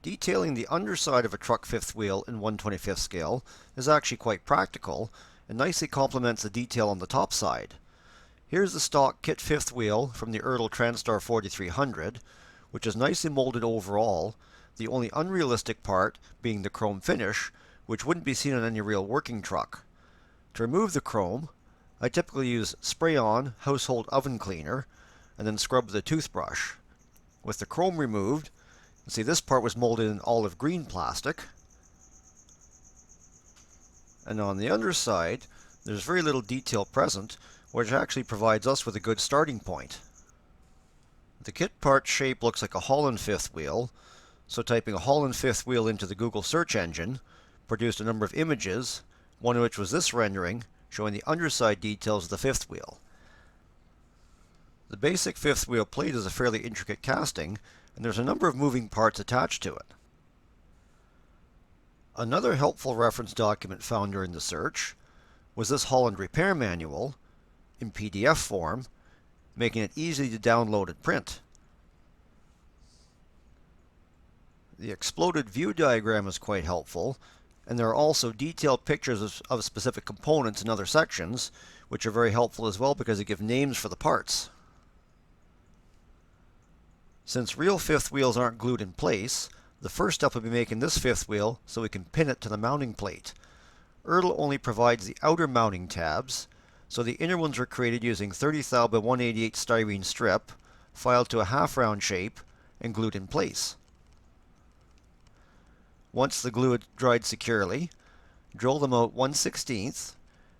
Detailing the underside of a truck fifth wheel in 1/25th scale is actually quite practical and nicely complements the detail on the top side. Here's the stock kit fifth wheel from the Ertl Transstar 4300, which is nicely molded overall, the only unrealistic part being the chrome finish, which wouldn't be seen on any real working truck. To remove the chrome, I typically use spray-on household oven cleaner and then scrub with a toothbrush. With the chrome removed, you see this part was molded in olive green plastic, and on the underside there's very little detail present, which actually provides us with a good starting point. The kit part shape looks like a Holland fifth wheel, so typing a Holland fifth wheel into the Google search engine produced a number of images, one of which was this rendering showing the underside details of the fifth wheel. The basic fifth wheel plate is a fairly intricate casting, and there's a number of moving parts attached to it. Another helpful reference document found during the search was this Holland repair manual in PDF form, making it easy to download and print. The exploded view diagram is quite helpful, and there are also detailed pictures of specific components in other sections, which are very helpful as well because they give names for the parts. Since real fifth wheels aren't glued in place, the first step will be making this fifth wheel so we can pin it to the mounting plate. Ertl only provides the outer mounting tabs, so the inner ones were created using 30 thou by 188 styrene strip, filed to a half round shape, and glued in place. Once the glue had dried securely, drill them out 1/16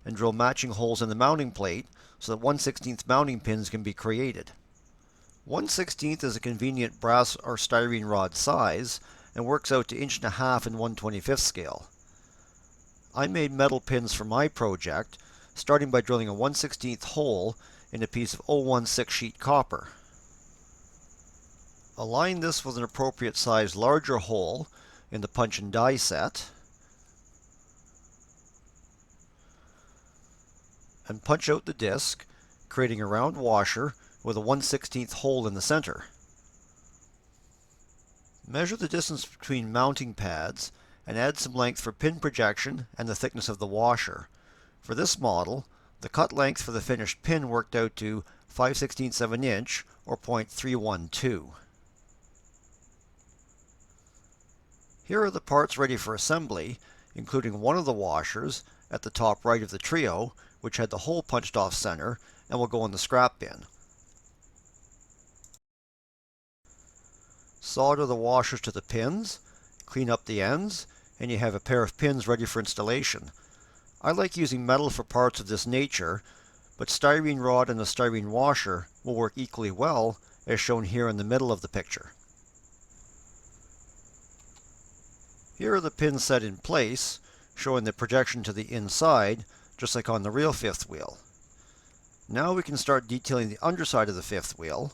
and drill matching holes in the mounting plate so that 1/16 mounting pins can be created. 1/16 is a convenient brass or styrene rod size and works out to 1.5 in 1/25th scale. I made metal pins for my project, starting by drilling a 1/16 hole in a piece of 016 sheet copper. Align this with an appropriate size larger hole in the punch and die set, and punch out the disc, creating a round washer with a 1/16 hole in the center. Measure the distance between mounting pads and add some length for pin projection and the thickness of the washer. For this model, the cut length for the finished pin worked out to 5/16 of an inch or 0.312. Here are the parts ready for assembly, including one of the washers at the top right of the trio, which had the hole punched off center and will go in the scrap bin. Solder the washers to the pins, clean up the ends, and you have a pair of pins ready for installation. I like using metal for parts of this nature, but styrene rod and a styrene washer will work equally well, as shown here in the middle of the picture. Here are the pins set in place, showing the projection to the inside, just like on the real fifth wheel. Now we can start detailing the underside of the fifth wheel,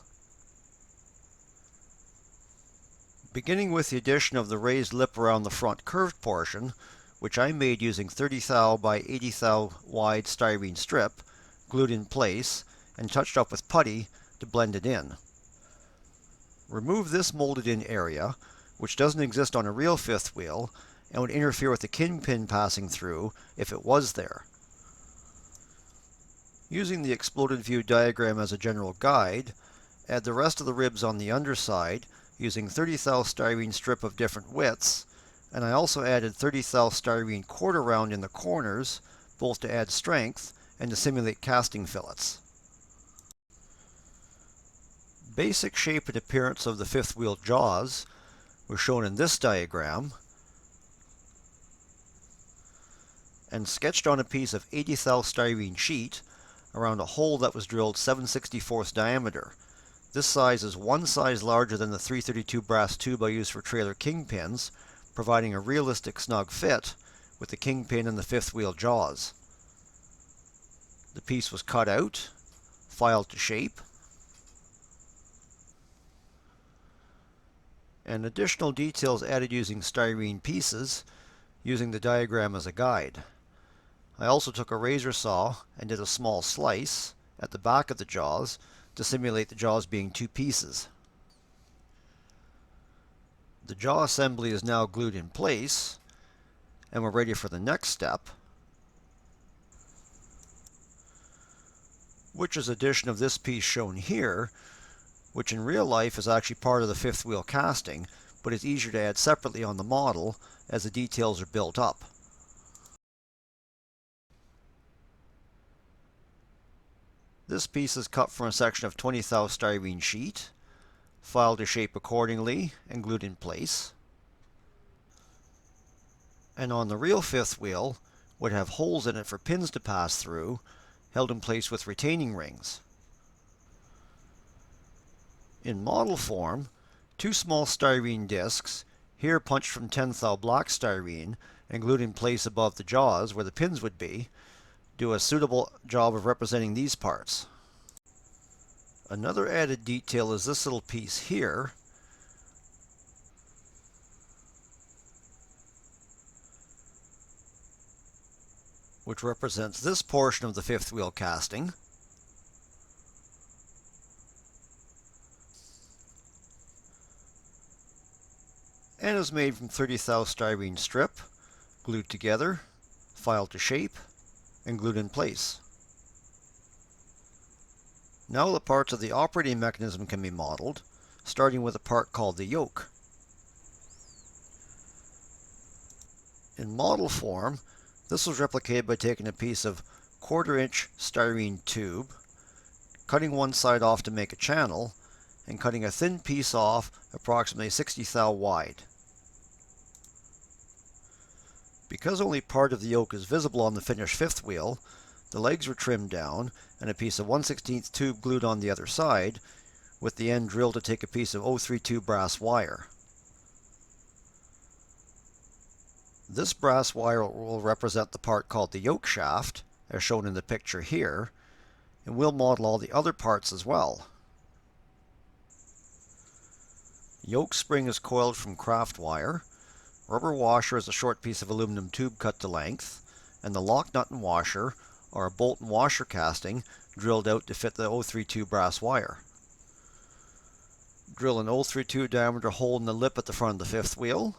beginning with the addition of the raised lip around the front curved portion, which I made using 30 thou by 80 thou wide styrene strip, glued in place, and touched up with putty to blend it in. Remove this molded in area, which doesn't exist on a real fifth wheel, and would interfere with the kingpin passing through if it was there. Using the exploded view diagram as a general guide, add the rest of the ribs on the underside using 30 thou styrene strip of different widths, and I also added 30 thou styrene quarter round in the corners, both to add strength and to simulate casting fillets. Basic shape and appearance of the fifth wheel jaws were shown in this diagram and sketched on a piece of 80 thou styrene sheet around a hole that was drilled 7/64 diameter. This size is one size larger than the 332 brass tube I use for trailer kingpins, providing a realistic snug fit with the kingpin and the fifth wheel jaws. The piece was cut out, filed to shape, and additional details added using styrene pieces, using the diagram as a guide. I also took a razor saw and did a small slice at the back of the jaws to simulate the jaws being two pieces. The jaw assembly is now glued in place, and we're ready for the next step, which is addition of this piece shown here, which in real life is actually part of the fifth wheel casting, but it's easier to add separately on the model as the details are built up. This piece is cut from a section of 20 thou styrene sheet, filed to shape accordingly, and glued in place. And on the real fifth wheel would have holes in it for pins to pass through, held in place with retaining rings. In model form, two small styrene discs, here punched from 10 thou black styrene and glued in place above the jaws where the pins would be, do a suitable job of representing these parts. Another added detail is this little piece here, which represents this portion of the fifth wheel casting. And is made from 30 thou styrene strip, glued together, filed to shape, and glued in place. Now the parts of the operating mechanism can be modeled, starting with a part called the yoke. In model form, this was replicated by taking a piece of 1/4 inch styrene tube, cutting one side off to make a channel, and cutting a thin piece off approximately 60 thou wide. Because only part of the yoke is visible on the finished fifth wheel, the legs were trimmed down and a piece of 1/16 tube glued on the other side, with the end drilled to take a piece of 032 brass wire. This brass wire will represent the part called the yoke shaft, as shown in the picture here, and we'll model all the other parts as well. Yoke spring is coiled from craft wire. Rubber washer is a short piece of aluminum tube cut to length, and the lock nut and washer are a bolt and washer casting drilled out to fit the 032 brass wire. Drill an 032 diameter hole in the lip at the front of the fifth wheel,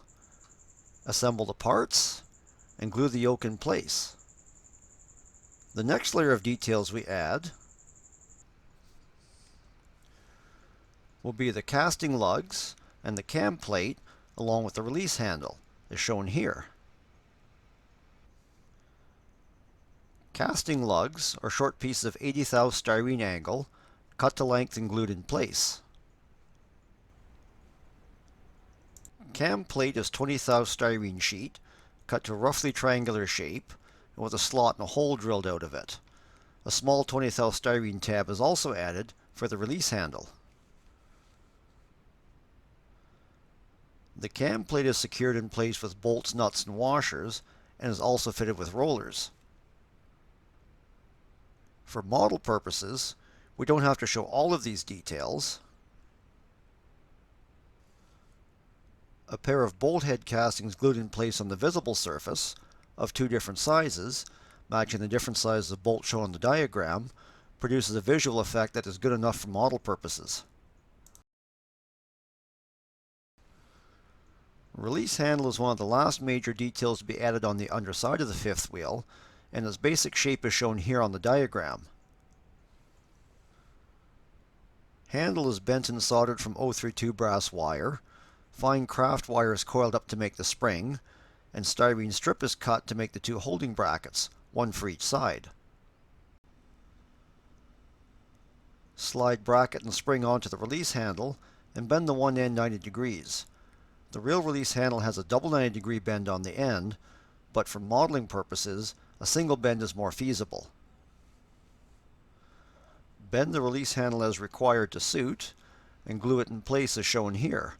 assemble the parts, and glue the yoke in place. The next layer of details we add will be the casting lugs and the cam plate along with the release handle, as shown here. Casting lugs are short pieces of 80 thou styrene angle, cut to length and glued in place. Cam plate is 20 thou styrene sheet, cut to a roughly triangular shape, and with a slot and a hole drilled out of it. A small 20 thou styrene tab is also added for the release handle. The cam plate is secured in place with bolts, nuts, and washers, and is also fitted with rollers. For model purposes, we don't have to show all of these details. A pair of bolt head castings glued in place on the visible surface, of two different sizes, matching the different sizes of bolts shown on the diagram, produces a visual effect that is good enough for model purposes. Release handle is one of the last major details to be added on the underside of the fifth wheel, and its basic shape is shown here on the diagram. Handle is bent and soldered from 032 brass wire, fine craft wire is coiled up to make the spring, and styrene strip is cut to make the two holding brackets, one for each side. Slide bracket and spring onto the release handle and bend the one end 90 degrees. The real release handle has a double 90-degree bend on the end, but for modeling purposes, a single bend is more feasible. Bend the release handle as required to suit, and glue it in place as shown here.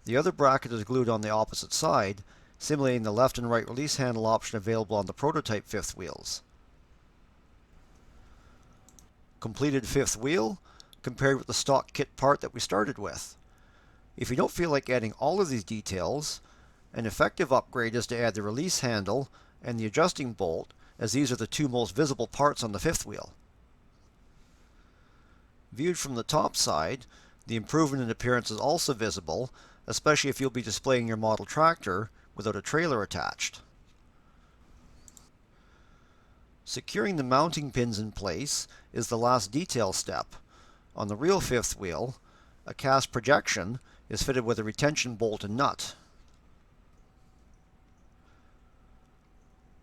The other bracket is glued on the opposite side, simulating the left and right release handle option available on the prototype fifth wheels. Completed fifth wheel, compared with the stock kit part that we started with. If you don't feel like adding all of these details, an effective upgrade is to add the release handle and the adjusting bolt, as these are the two most visible parts on the fifth wheel. Viewed from the top side, the improvement in appearance is also visible, especially if you'll be displaying your model tractor without a trailer attached. Securing the mounting pins in place is the last detail step. On the real fifth wheel, a cast projection is fitted with a retention bolt and nut.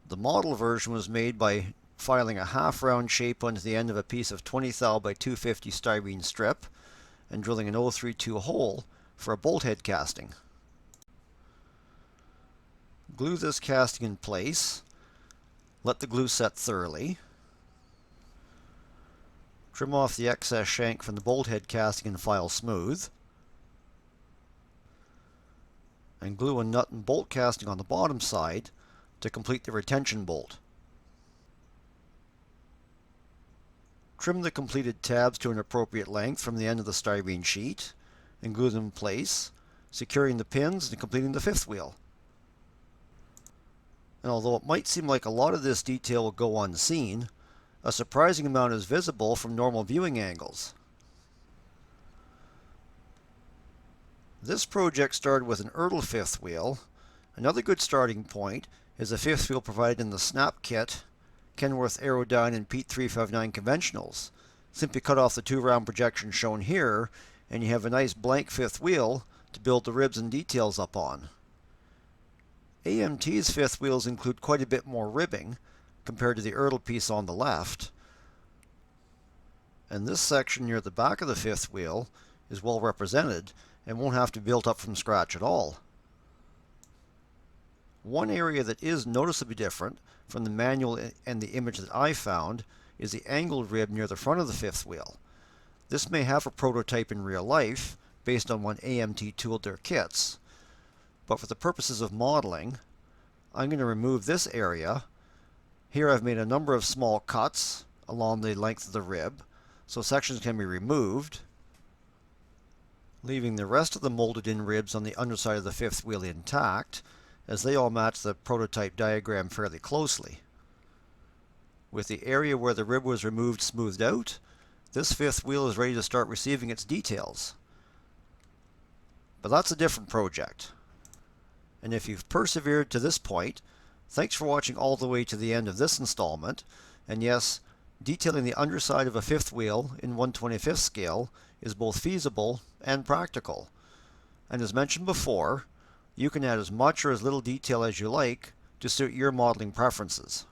The model version was made by filing a half-round shape onto the end of a piece of 20 thou by 250 styrene strip and drilling an 032 hole for a bolt head casting. Glue this casting in place. Let the glue set thoroughly. Trim off the excess shank from the bolt head casting and file smooth. And glue a nut and bolt casting on the bottom side to complete the retention bolt. Trim the completed tabs to an appropriate length from the end of the styrene sheet and glue them in place, securing the pins and completing the fifth wheel. And although it might seem like a lot of this detail will go unseen, a surprising amount is visible from normal viewing angles. This project started with an Ertl fifth wheel. Another good starting point is a fifth wheel provided in the snap kit, Kenworth Aerodyne and Pete 359 conventionals. Simply cut off the two round projections shown here, and you have a nice blank fifth wheel to build the ribs and details up on. AMT's fifth wheels include quite a bit more ribbing compared to the Ertl piece on the left. And this section near the back of the fifth wheel is well represented and won't have to be built up from scratch at all. One area that is noticeably different from the manual and the image that I found is the angled rib near the front of the fifth wheel. This may have a prototype in real life based on when AMT tooled their kits, but for the purposes of modeling, I'm going to remove this area. Here I've made a number of small cuts along the length of the rib, so sections can be removed, leaving the rest of the molded in ribs on the underside of the fifth wheel intact, as they all match the prototype diagram fairly closely. With the area where the rib was removed smoothed out, this fifth wheel is ready to start receiving its details. But that's a different project. And if you've persevered to this point, thanks for watching all the way to the end of this installment. And yes, detailing the underside of a fifth wheel in 1/25th scale is both feasible and practical. And as mentioned before, you can add as much or as little detail as you like to suit your modeling preferences.